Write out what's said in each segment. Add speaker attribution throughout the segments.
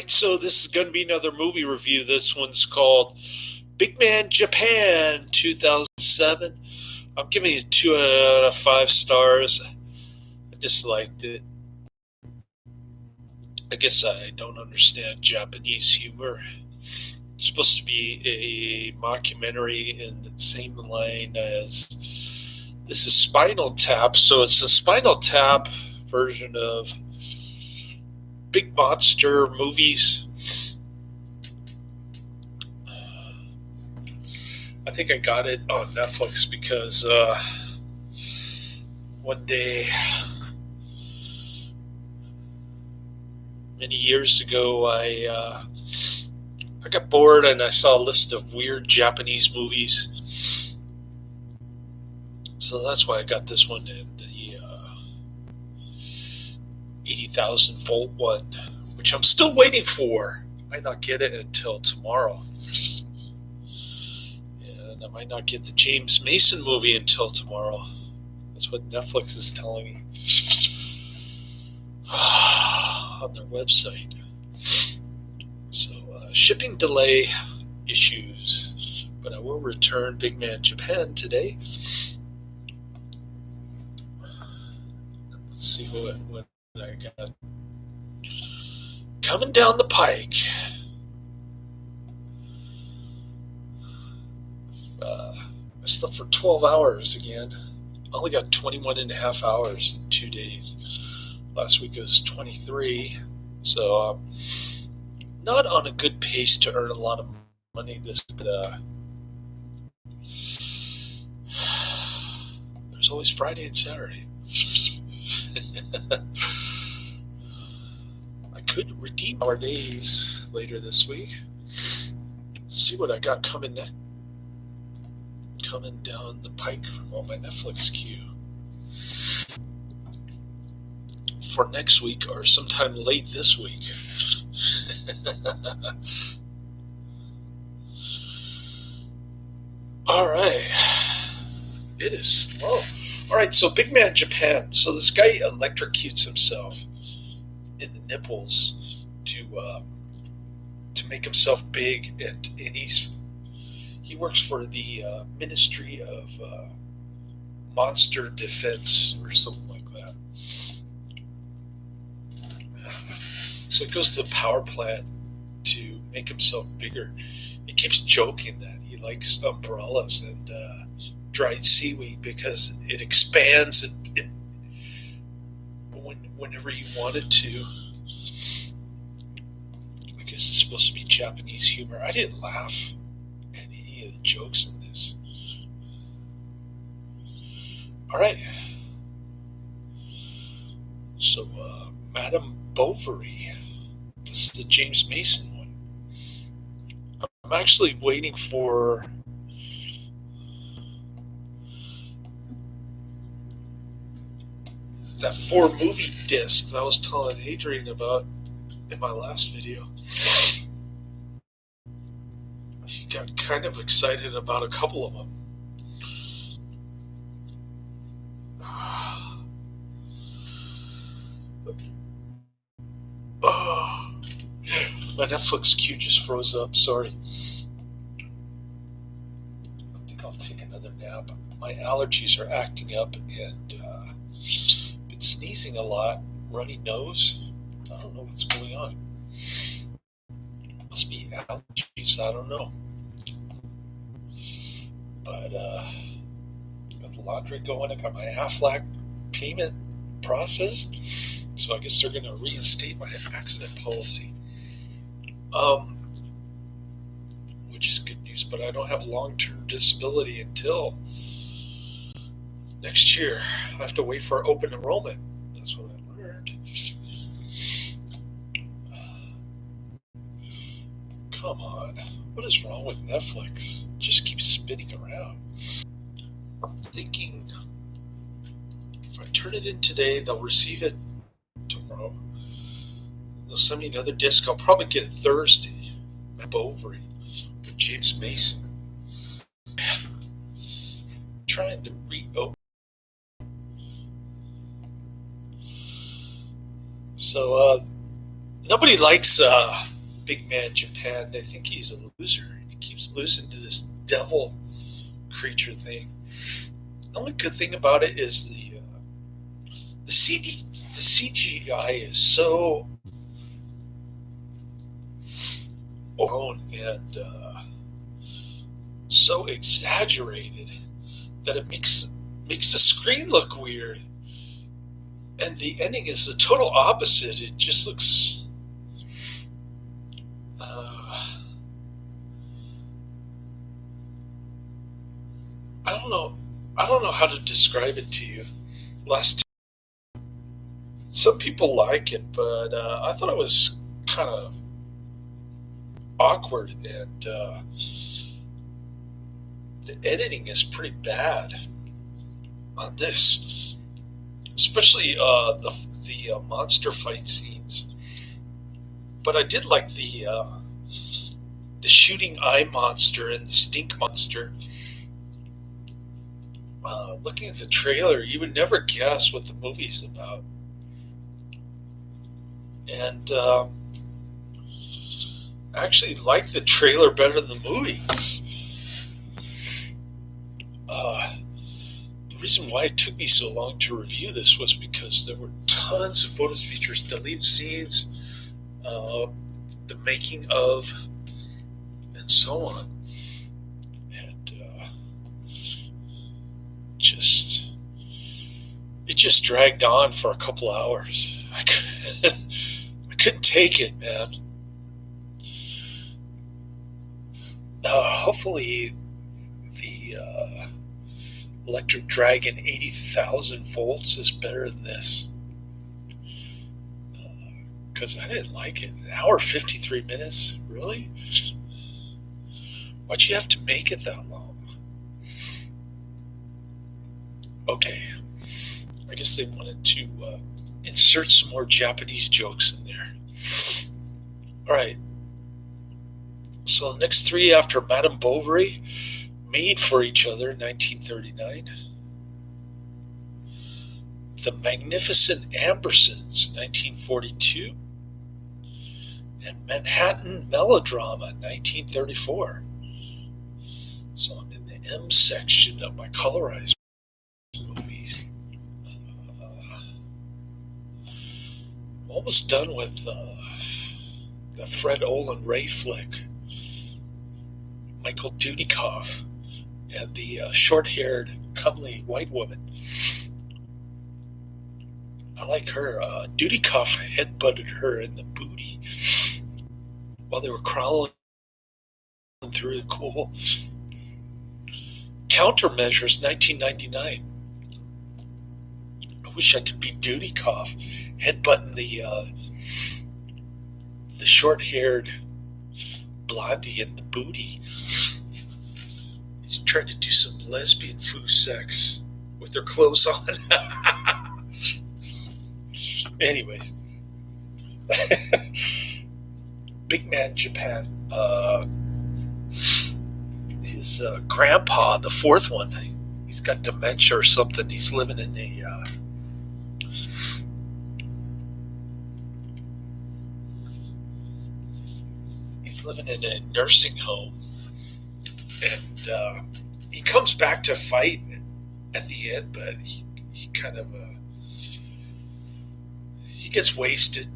Speaker 1: So this is going to be another movie review. This one's called Big Man Japan 2007. I'm giving it 2 out of 5 stars. I disliked it. I guess I don't understand Japanese humor. It's supposed to be a mockumentary in the same line as this is Spinal Tap, so it's a Spinal Tap version of big monster movies. I think I got it on Netflix because one day, many years ago, I got bored and I saw a list of weird Japanese movies. So that's why I got this one, and the 80,000 volt one, which I'm still waiting for. I might not get it until tomorrow. And I might not get the James Mason movie until tomorrow. That's what Netflix is telling me on their website. So, shipping delay issues. But I will return Big Man Japan today. Let's see what I got coming down the pike. I slept for 12 hours again. I only got 21 and a half hours in 2 days. Last week it was 23. So not on a good pace to earn a lot of money this, but there's always Friday and Saturday. I could redeem our days later this week. Let's see what I got coming down the pike from all my Netflix queue for next week or sometime late this week. All right, it is slow. All right, so Big Man Japan. So this guy electrocutes himself in the nipples to make himself big, and he works for the Ministry of Monster Defense or something like that. So he goes to the power plant to make himself bigger. He keeps joking that he likes umbrellas and dried seaweed because it expands whenever you want it to. I guess it's supposed to be Japanese humor. I didn't laugh at any of the jokes in this. All right. So, Madame Bovary. This is the James Mason one. I'm actually waiting for that 4-movie disc that I was telling Adrian about in my last video. He got kind of excited about a couple of them. My Netflix queue just froze up, sorry. I think I'll take another nap. My allergies are acting up and been sneezing a lot, runny nose. I don't know what's going on. Must be allergies, I don't know. But got the laundry going, I got my Aflac payment processed, so I guess they're going to reinstate my accident policy. Which is good news, but I don't have long-term disability until next year. I have to wait for open enrollment. That's what I learned. Come on. What is wrong with Netflix? It just keeps spinning around. I'm thinking if I turn it in today, they'll receive it tomorrow. They'll send me another disc. I'll probably get it Thursday. Bovary with James Mason. Trying to reopen. So Nobody likes Big Man Japan. They think he's a loser. He keeps losing to this devil creature thing. The only good thing about it is the CGI is so own and so exaggerated that it makes the screen look weird. And the ending is the total opposite. It just looks I don't know. I don't know how to describe it to you. Some people like it, but I thought it was kind of awkward, and the editing is pretty bad on this, especially the monster fight scenes. But I did like the shooting eye monster and the stink monster. Looking at the trailer, you would never guess what the movie's about. And I actually like the trailer better than the movie. The reason why it took me so long to review this was because there were tons of bonus features, deleted scenes, the making of, and so on. And it just dragged on for a couple hours. I couldn't take it, man. Hopefully the Electric Dragon 80,000 volts is better than this. Because I didn't like it. An hour 53 minutes? Really? Why'd you have to make it that long? Okay. I guess they wanted to insert some more Japanese jokes in there. Alright. So the next three after Madame Bovary, Made for Each Other, 1939. The Magnificent Ambersons, 1942. And Manhattan Melodrama, 1934. So I'm in the M section of my colorized movies. Almost done with the Fred Olen Ray flick, Michael Dudikoff, and the short-haired, comely white woman. I like her. Dudikoff headbutted her in the booty while they were crawling through the coal. Countermeasures, 1999. I wish I could be Dudikoff, headbutting the short-haired blondie in the booty. He's trying to do some lesbian foo sex with their clothes on. Anyways. Big Man Japan. His grandpa, the fourth one, he's got dementia or something. He's living in a nursing home, and he comes back to fight at the end, but he kind of he gets wasted.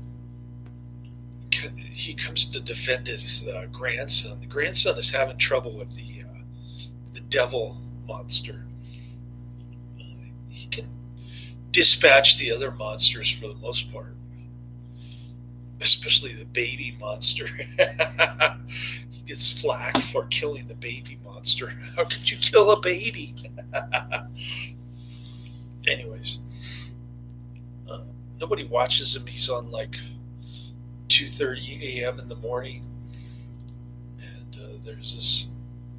Speaker 1: He comes to defend his grandson. The grandson is having trouble with the devil monster. He can dispatch the other monsters for the most part, especially the baby monster. He gets flack for killing the baby monster. How could you kill a baby? Anyways, nobody watches him. He's on like 2:30 a.m. in the morning, and there's this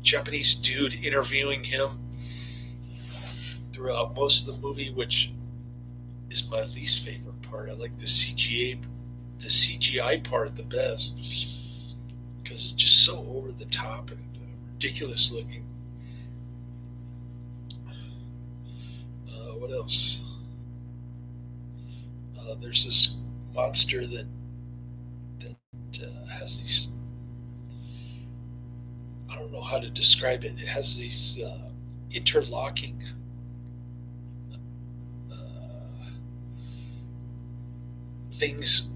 Speaker 1: Japanese dude interviewing him throughout most of the movie, which is my least favorite part. I like the CGI part the best because it's just so over the top and ridiculous looking. What else? There's this monster that that has these, I don't know how to describe it. It has these interlocking things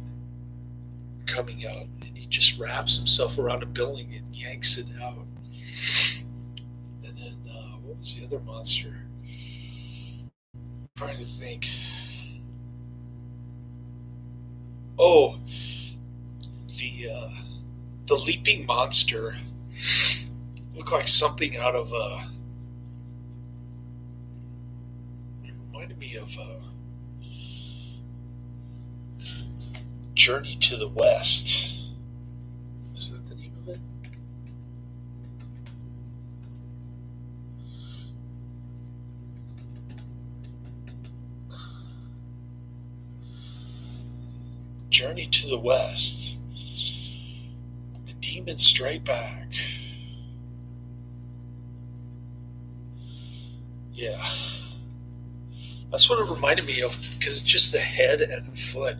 Speaker 1: coming out, and he just wraps himself around a building and yanks it out. And then what was the other monster? I'm trying to think. Oh, the leaping monster looked like something out of it reminded me of Journey to the West. Is that the name of it? Journey to the West. The Demons Strike Back. Yeah. That's what it reminded me of, because it's just the head and the foot.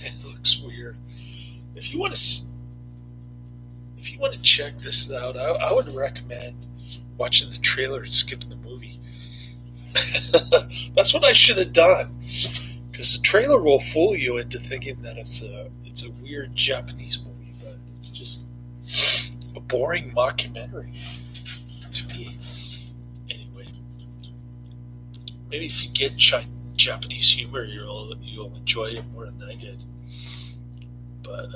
Speaker 1: It looks weird. If you want to check this out, I would recommend watching the trailer and skipping the movie. That's what I should have done, because the trailer will fool you into thinking that it's a weird Japanese movie, but it's just a boring mockumentary to me. Anyway, maybe if you get Japanese humor, you'll enjoy it more than I did. But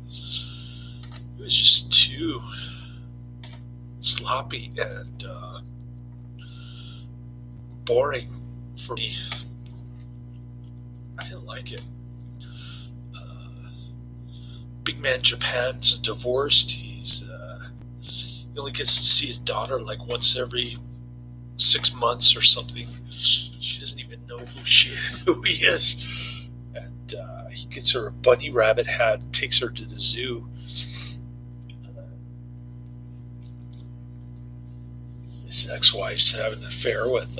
Speaker 1: it was just too sloppy and boring for me. I didn't like it. Big Man Japan's divorced. He only gets to see his daughter like once every 6 months or something. She doesn't even know who he is. And he gets her a bunny rabbit hat and takes her to the zoo. His ex-wife's having an affair with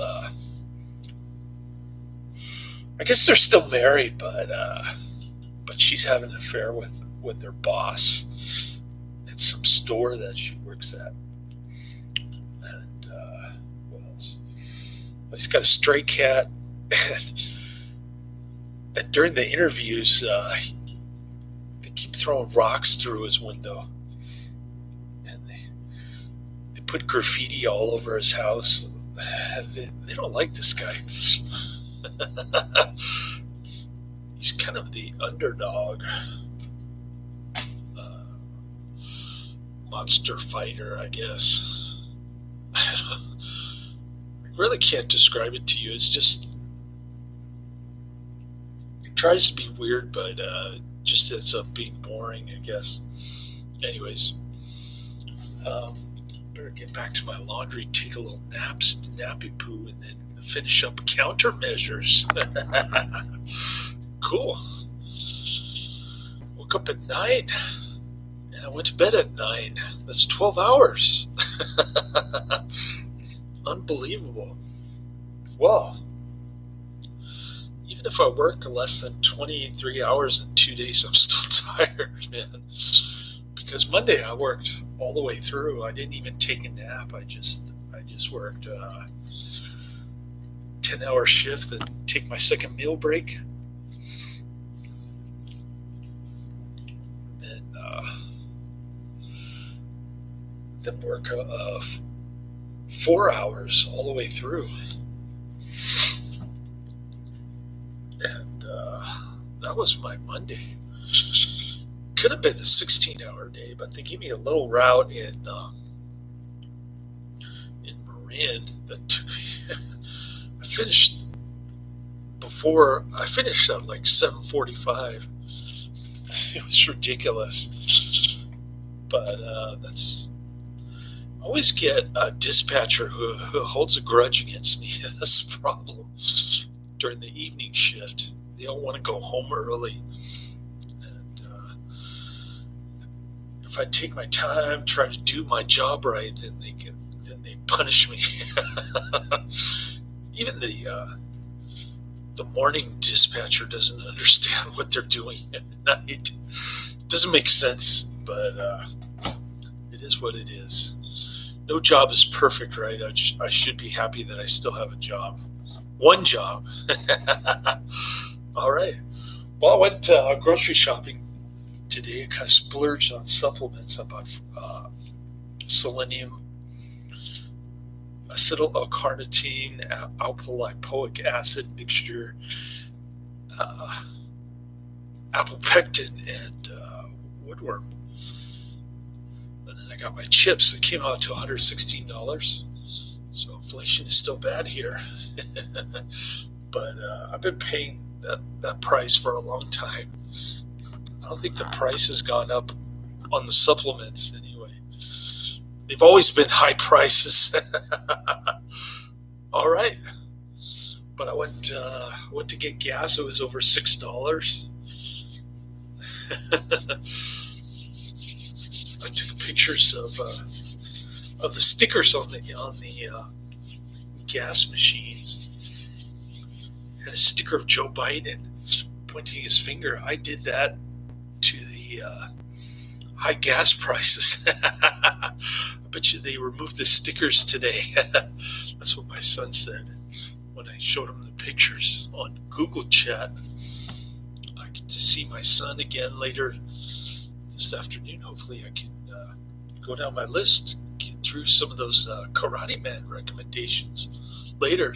Speaker 1: I guess they're still married, but she's having an affair with their boss at some store that she works at. And what else? Well, he's got a stray cat, and during the interviews, they keep throwing rocks through his window, and they put graffiti all over his house. They don't like this guy. He's kind of the underdog monster fighter, I guess. I really can't describe it to you. It's just, it tries to be weird, but just ends up being boring, I guess. Anyways, better get back to my laundry, take a little nappy poo, and then finish up countermeasures. Cool. Woke up at 9 and I went to bed at 9. That's 12 hours. Unbelievable. Well, even if I work less than 23 hours in 2 days, I'm still tired, man. Because Monday I worked all the way through. I didn't even take a nap. I just worked 10-hour shift and take my second meal break. Then work 4 hours all the way through. And that was my Monday. Could have been a 16-hour day, but they gave me a little route in Marin that took me. I finished at like 7:45. It was ridiculous. But I always get a dispatcher who holds a grudge against me. That's the problem. During the evening shift, they all want to go home early. And if I take my time, try to do my job right, then they punish me. Even the morning dispatcher doesn't understand what they're doing at night. doesn't make sense, but it is what it is. No job is perfect, right? I should be happy that I still have a job. One job. All right. Well, I went grocery shopping today. I kind of splurged on supplements. I bought selenium, acetyl-L-carnitine, alpha-lipoic acid mixture, apopectin, and woodworm. And then I got my chips that came out to $116. So inflation is still bad here. But I've been paying that price for a long time. I don't think the price has gone up on the supplements anyway. They've always been high prices. All right. But I went to get gas. It was over $6. I took pictures of the stickers on the gas machines. Had a sticker of Joe Biden pointing his finger. I did that to the high gas prices. I bet you they removed the stickers today. That's what my son said when I showed him the pictures on Google Chat. I get to see my son again later this afternoon. Hopefully I can go down my list, get through some of those Karate Man recommendations later.